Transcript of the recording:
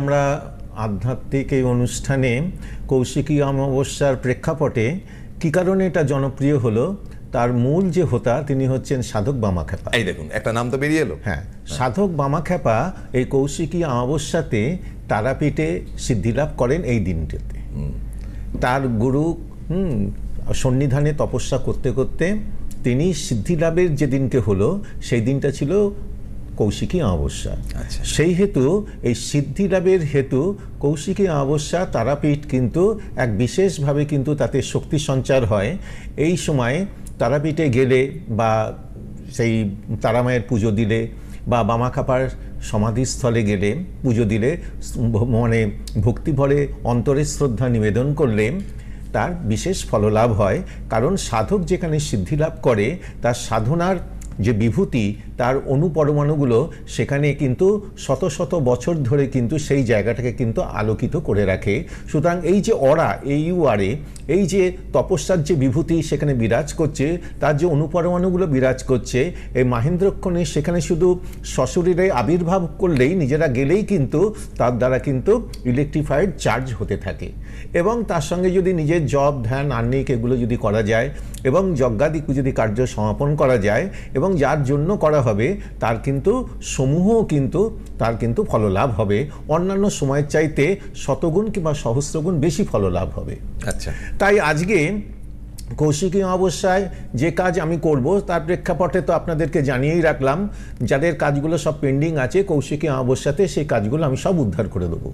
আমরা আধ্যাত্মিক এই অনুষ্ঠানে কৌশিকী অমাবস্যার প্রেক্ষাপটে কী কারণে এটা জনপ্রিয় হলো, তার মূল যে হোতা তিনি হচ্ছেন সাধক বামাখ্যাপা। এই দেখুন একটা নাম তো বেরিয়ে এলো। হ্যাঁ, সাধক বামাখ্যাপা এই কৌশিকী অমাবস্যাতে তারাপীঠে সিদ্ধিলাভ করেন এই দিনটিতে। তার গুরু সন্নিধানে তপস্যা করতে করতে তিনি সিদ্ধিলাভের যে দিনকে হলো সেই দিনটা ছিল কৌশিকী অমাবস্যা। সেই হেতু এই সিদ্ধি লাভের হেতু কৌশিকী অমাবস্যা তারাপীঠ কিন্তু এক বিশেষভাবে কিন্তু তাতে শক্তি সঞ্চার হয়। এই সময় তারাপীঠে গেলে বা সেই তারামায়ের পুজো দিলে বা বামাখ্যাপার সমাধিস্থলে গেলে পুজো দিলে মানে ভক্তিভরে অন্তরে শ্রদ্ধা নিবেদন করলে তার বিশেষ ফললাভ হয়। কারণ সাধক যেখানে সিদ্ধি লাভ করে তার সাধনার যে বিভূতি তার অনুপরমাণুগুলো সেখানে কিন্তু শত শত বছর ধরে কিন্তু সেই জায়গাটাকে কিন্তু আলোকিত করে রাখে। সুতরাং এই যে অরা AURA এই যে তপস্যার যে বিভূতি সেখানে বিরাজ করছে, তার যে অনুপরমাণুগুলো বিরাজ করছে, এই মাহেন্দ্রক্ষণে সেখানে শুধু সশরীরে আবির্ভাব করলেই নিজেরা গেলেই কিন্তু তার দ্বারা কিন্তু ইলেকট্রিফাইড চার্জ হতে থাকে। এবং তার সঙ্গে যদি নিজের জপ ধ্যান আহ্নিক এগুলো যদি করা যায় এবং যজ্ঞাদি যদি কার্য সমাপন করা যায় এবং যার জন্য করা হবে তার কিন্তু সমূহ কিন্তু তার কিন্তু ফললাভ হবে, অন্যান্য সময়ের চাইতে শতগুণ কিংবা সহস্রগুণ বেশি ফললাভ হবে। আচ্ছা, তাই আজকে কৌশিকী অমাবস্যায় যে কাজ আমি করব তার প্রেক্ষাপটে তো আপনাদেরকে জানিয়েই রাখলাম, যাদের কাজগুলো সব পেন্ডিং আছে কৌশিকী অমাবস্যাতে সেই কাজগুলো আমি সব উদ্ধার করে দেবো।